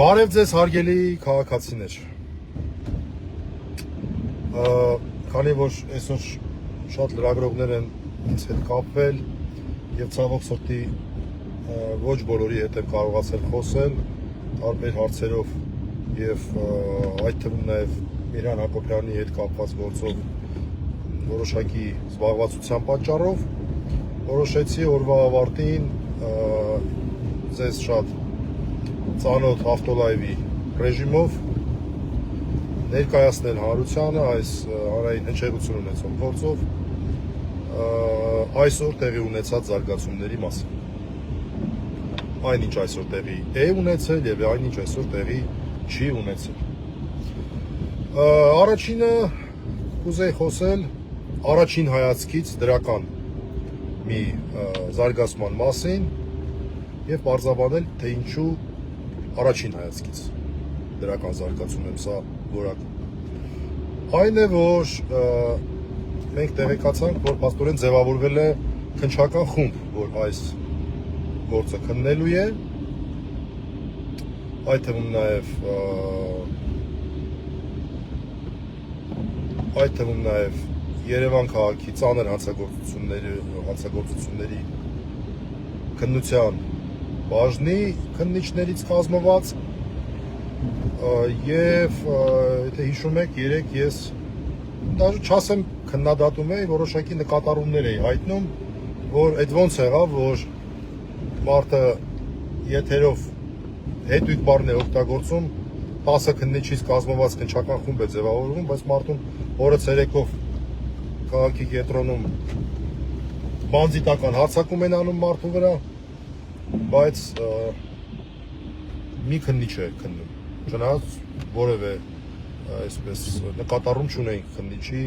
Բարև ձեզ հարգելի քաղաքացիներ, քանի որ այսօր շատ լրագրողներ են ինձ հետ կապվել եւ ցավոք սրտի ոչ բոլորի հետ եմ կարողացել խոսել տարբեր հարցերով եւ այդ թվում նաեւ Միran Հակոբյանի հետ կապված գործով որոշակի զբաղվածության պատճառով որոշեցի օրվա ավարտին ձեզ շատ ծանոթ ավտոլայվի ռեժիմով ներկայացնել հանրությանը այս հանրային հնչեղություն ունեցող գործով այսօր տեղի ունեցած զարգացումների մասին։ Այնինչ այսօր տեղի է ունեցել եւ այնինչ այսօր տեղի չի ունեցել։ Առաջինը կուզեի խոսել առաջին հայացքից դրական մի զարգացման մասին եւ բարձրաբանել թե ինչու առաջին հայացքից դրական զարգացում եմ սա որակում։ Այն է, որ մենք տեղեկացանք, որ փաստորեն ձևավորվել է քննչական խումբ, որ այս գործը քննելու է, այդ թվում նաև Երևան քաղաքի ծանր հանցագործությունների քննության բաժնի քննիչներից կազմված եւ եթե հիշում եք, երեք ես դաժե չասեմ քննադատում էի, որոշակի նկատառումներ էի հայտնում, որ այդ ոնց եղավ, որ մարդը եթերով հետույթ բառն է օգտագործում, 10 քննիչից կազմված քննչական խումբ է ձևավորվում, բայց մարդուն օրը ցերեկով քաղաքի կենտրոնում բանձիտական հարձակում են անում մարդու վրա, բայց մի քննիչ է քննում, չնայած որևէ այսպես նկատառում չունենք քննիչի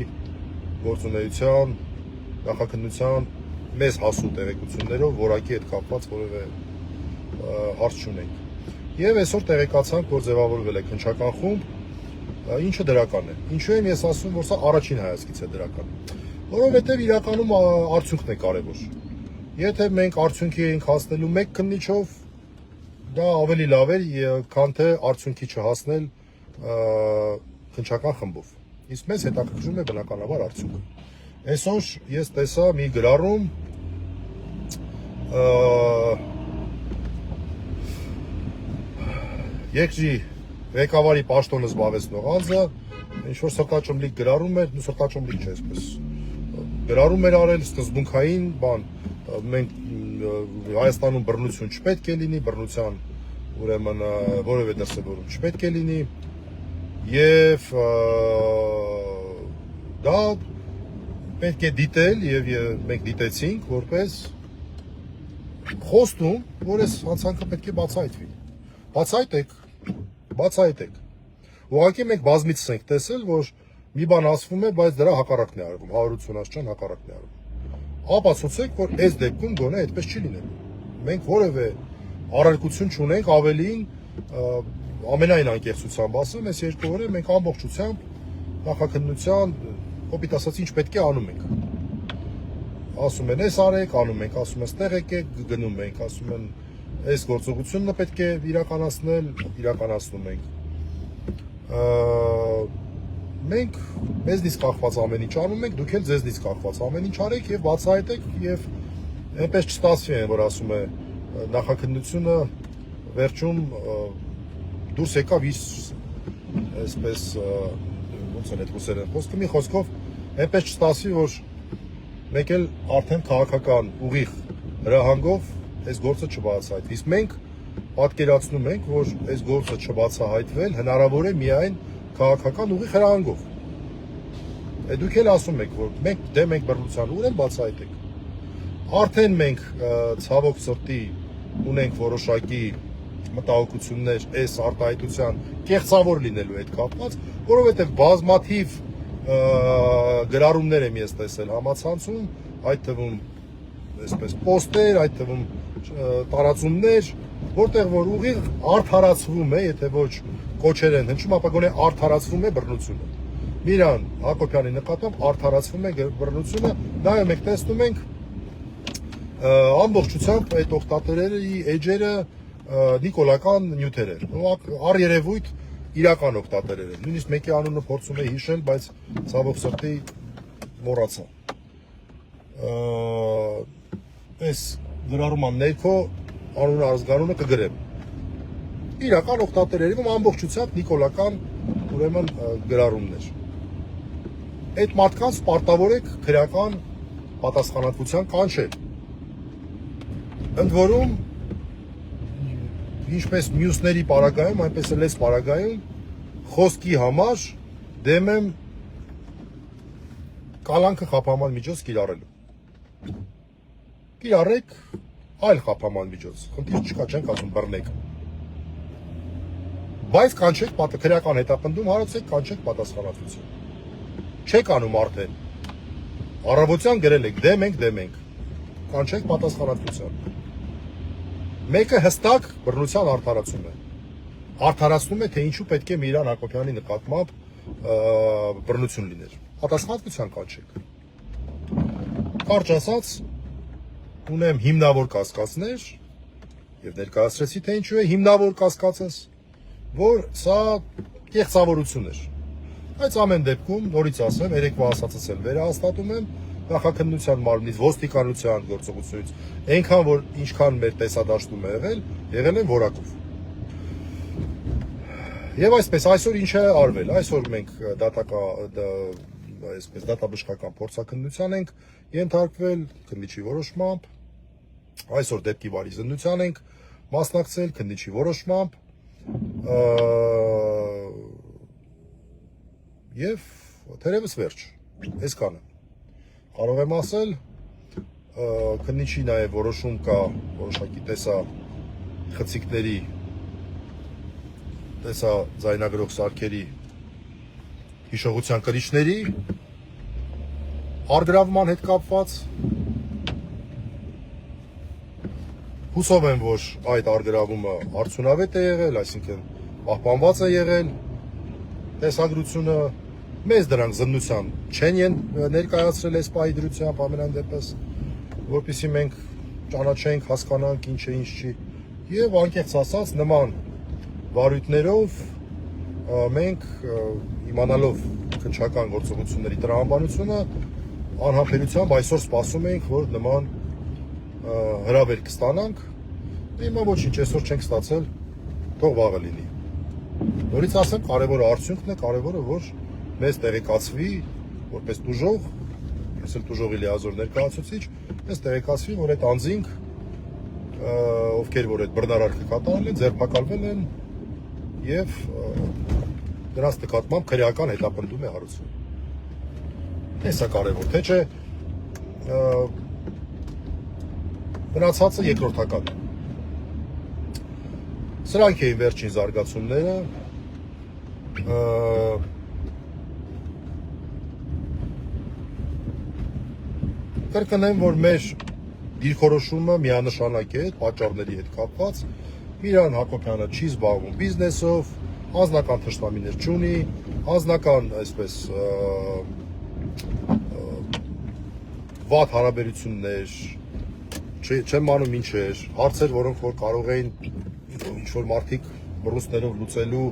գործունեության, նախաքննության մեզ հասու տեղեկություններով որակի հետ կապված որևէ հարց չունենք։ Եվ այսօր տեղեկացանք, որ ձևավորվել է քննչական խումբ, ինչը դրական է։ Ինչու եմ ես ասում, որ սա առաջին հայացքից է դրական, որովհետև իրականում արդյունքն է կարևոր։ Եթե մենք արդյունքի էինք հասնելու մեկ քննիչով, դա ավելի լավ էր, քան թե արդյունքի չհասնել քննչական խմբով։ Իսկ մեզ հետաքրքրում է բնականաբար արդյունքը։ Այսօր ես տեսա մի գրառում Երկրի ղեկավարի պաշտոնը զբաղեցնող անձը ինչ-որ սրտաճմլիկ գրառում էր, սրտաճմլիկ չէ, այսպես գրառում էր արել սկզբունքային բան, մենք Հայաստանում բռնություն չպետք է լինի, բռնության ուրեմն որևէ դրսևորում չպետք է լինի եւ դա պետք է դիտել եւ մենք դիտեցինք որպես խոստում, որ այս հանցանքը պետք է բացահայտվի։ Բացահայտեք։ Ուղղակի մենք բազմիցս ենք տեսել, որ մի բան ասվում է, բայց դրա հակառակն է արվում, 180 հակառակն է արվում։ Ապացուցեք, որ այս դեպքում գոնե այդպես չի լինելու։ Մենք որևէ առարկություն չունենք, ավելին ամենայն անկեղծությամբ ասեմ, այս երկու օրը մենք ամբողջությամբ նախաքննության, կոպիտ ասած, ինչ պետք է անում ենք։ Ասում են, այս արեք, անում ենք, ասում են, ստեղ եկեք, գնում ենք, ասում են, այս գործողությունը պետք է իրականացնել, իրականացնում ենք։ Մենք մեզնից կախված ամեն ինչ անում ենք, դուք էլ ձեզնից կախված ամեն ինչ արեք եւ բացահայտեք եւ այնպես չստացվի, որ ասում է նախաքննությունը վերջում դուրս եկավ իր այսպես ոնց է այդ ռուսերեն խոսքը մի խոսքով այնպես չստացվի, որ մեկ էլ արդեն քաղաքական ուղիղ հրահանգով այս գործը չբացահայտվի։ Իսկ մենք պատկերացնում ենք, որ այս գործը չբացահայտվել հնարավոր է միայն քաղաքական ուղիղ հրահանգով։ Դուք էլ ասում եք, որ մենք բռնության ուրեմն բացահայտեք։ Արդեն մենք ցավոք սրտի ունենք որոշակի մտահոգություններ այս արտահայտության կեղծավոր լինելու հետ կապված, որովհետև բազմաթիվ գրառումներ եմ ես տեսել համացանցում, այդ թվում այսպես պոստեր, այդ թվում տարածումներ, որտեղ որ ուղիղ արդարացվում է, եթե ոչ կոչեր են հնչում, ապա գոնե արդարացվում է բռնությունը։ Միran Հակոբյանի նկատմամբ արդարացվում է բռնությունը, նայում եք, տեսնում ենք ամբողջությամբ այդ օգտատերերի էջերը նիկոլական նյութեր էր։ Առերևույթ իրական օգտատերեր են։ Նույնիսկ մեկի անունը փորձում է հիշել, բայց ցավոք սրտի մոռացա։ Այս գրառման ներքո անունը ազգանունը կգրեմ։ Իրական օգտատերերի ամբողջությամբ նիկոլական ուրեմն գրառումներ։ Այդ մարդկանց պարտավոր եք քրեական պատասխանատվության կանչել։ Ընդ որում ինչպես մյուսների պարագայում, այնպես էլ այս պարագայում խոսքի համար դեմ եմ կալանքը խափաման միջոց կիրառելու։ Կիրառեք այլ խափաման միջոց, խնդիր չկա, չենք ասում բռնեք։ Բայց կանչեք քրեական հետապնդում հարուցեք, կանչեք պատասխանատվություն։ Չեք անում արդեն։ Առավոտյան գրել եք դեմ ենք, կանչեք պատասխանատվության։ Մեկը հստակ բռնության արդարացում է։ Արդարացնում է, թե ինչու պետք է Միրան Հակոբյանի նկատմամբ բռնություն լիներ։ Պատասխանատվության կանչեք։ Կարճ ասած, ունեմ հիմնավոր կասկածներ եւ ներկայացրեցի, թե ինչու է հիմնավոր կասկածս, որ սա կեղծավորություն էր։ Բայց ամեն դեպքում նորից ասեմ, երեկվա ասածս էլ վերահաստատում եմ, նախաքննության մարմնից, ոստիկանության գործողությունից, այնքան որ ինչքան մեր տեսադաշտում է եղել են որակով։ Եվ այսպես այսօր ինչ է արվել, այսօր մենք դատաբժշկական փորձաքննության ենք ենթարկվել քննիչի որոշմամբ, այսօր դեպքի վարի զննության ենք մասնակցել քննիչի որոշմամբ եւ թերևս վերջ, այսքանը։ Կարող եմ ասել, քննիչի նաև որոշում կա որոշակի խցիկների, ձայնագրող սարքերի հիշողության կրիչների առգրավման հետ կապված։ Հուսով եմ, որ այդ առգրավումը արդյունավետ է եղել, այսինքն պահպանված է եղել տեսագրությունը, մեզ դրանք զննության չեն ներկայացրել այս պահի դրությամբ ամենայն դեպս, որպեսզի մենք ճանաչենք, հասկանանք ինչ է, ինչ չի, եւ անկեղծ ասած նման վարույթներով մենք իմանալով քննչական գործողությունների տրամաբանությունը անհամբերությամբ այսօր սպասում ենք, որ նման հրավեր կստանանք, հիմա ոչինչ, այսօր չենք ստացել, թող վաղը լինի։ Նորից ասեմ, կարևորը արդյունքն է, կարևորը որ մեզ տեղեկացվի, որպես տուժող, ես էլ տուժողի լիազոր ներկայացուցիչ, մեզ տեղեկացվի, որ այդ անձինք, ովքեր որ այդ բռնարարքը կատարել են, ձերբակալվել են եւ դրանց նկատմամբ քրեական հետապնդում է հարուցվում։ Էսա կարևոր, թե չէ մնացածը երկրորդական է։ Սրանք էին վերջին զարգացումները։ Կրկնեմ, որ մեր դիրքորոշումը միանշանակ է պատճառների հետ կապված։ Միրան Հակոբյանը չի զբաղվում բիզնեսով, անձնական թշնամիներ չունի, անձնական այսպես վատ հարաբերություններ, չեմ անում ինչեր, հարցեր, որոնք որ կարող էին ինչ-որ մարդիկ բռունցքներով լուծելու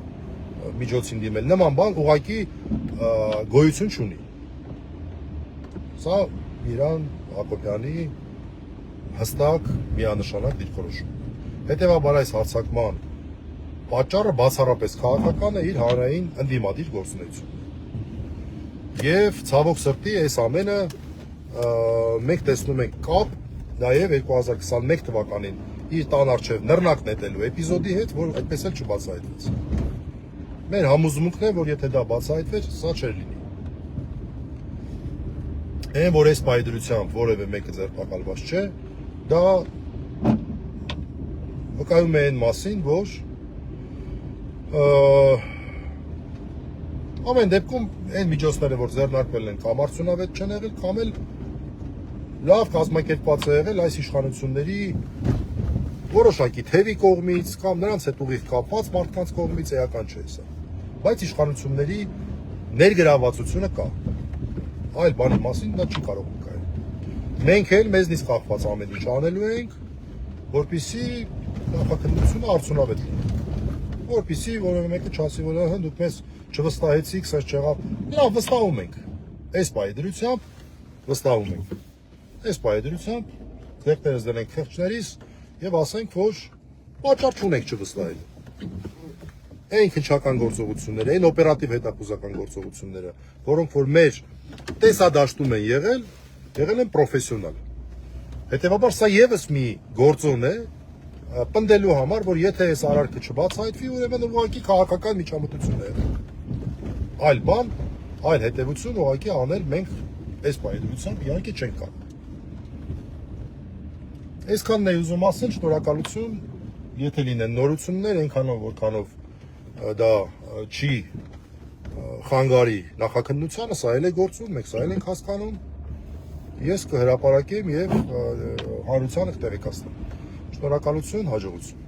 միջոցին դիմել, նման բան ուղղակի գոյություն չունի։ Սա Միրան Հակոբյանի հստակ միանշանակ դիրքորոշում։ Հետևաբար այս հարձակման պատճառը բացառապես քաղաքական է իր հանրային ընդդիմադիր գործունեություն։ Եվ ցավոք սրտի այս ամենը մենք տեսնում ենք կապ նաև 2021 թվականին իր տան առջև նռնակ նետելու էպիզոդի հետ, որ այդպես էլ չբացահայտվեց։ Մեր համոզմունքն է, որ եթե դա բացահայտվեր, սա չէր լինի։ Այն որ այս պայդրությամբ որևէ մեկը ձերբակալված չէ, դա վկայում է այն մասին, որ ամեն դեպքում այն միջոցները, որ ձեռնարկվել են կամ արդյունավետ չեն եղել, կամ էլ լավ կազմակերպված է եղել այս իշխանությունների որոշակի թևի կողմից կամ նրանց հետ ուղիղ կապված մարդկանց կողմից էական չէ սա։ Բայց իշխանությունների ներգրավվածությունը կա։ Այլ բանի մասին դա չի կարող վկայել։ Մենք էլ մեզնից կախված ամեն ինչ անելու ենք, որպեսզի նախաքննությունը արդյունավետ լինի։ Որպեսզի որևէ մեկը չասի, որ դուք մեզ չվստահեցիք, սա չեղավ։ Լավ, վստահում ենք։ Այս պահի դրությամբ վստահում ենք։ Այս պահի դրությամբ ձեռքներս դնենք խեղճներիս եւ ասենք, որ պատճառ չունենք չվստահել։ Այն քնչական գործողությունները, այն օպերատիվ հետախուզական գործողությունները, որոնք որ մեր տեսադաշտում են եղել են պրոֆեսիոնալ։ Հետևաբար սա եւս մի գործոն է պնդելու համար, որ եթե այս արարքը չբացահայտվի, ուրեմն ուղղակի քաղաքական միջամտություն է։ Այլ բան, այլ հետևություն ուղղակի անել մենք այս պայմանությամբ իհարկե չենք կարող։ Այսքանն է ուզում ասել, շնորհակալություն, եթե լինեն նորություններ, այնքանով որքանով դա չի խանգարի նախաքննությանը, սա էլ է գործում, մենք սա էլ ենք հասկանում, ես կհրապարակեմ եւ հանրությանը կտեղեկացնեմ։ Շնորհակալություն, հաջողություն։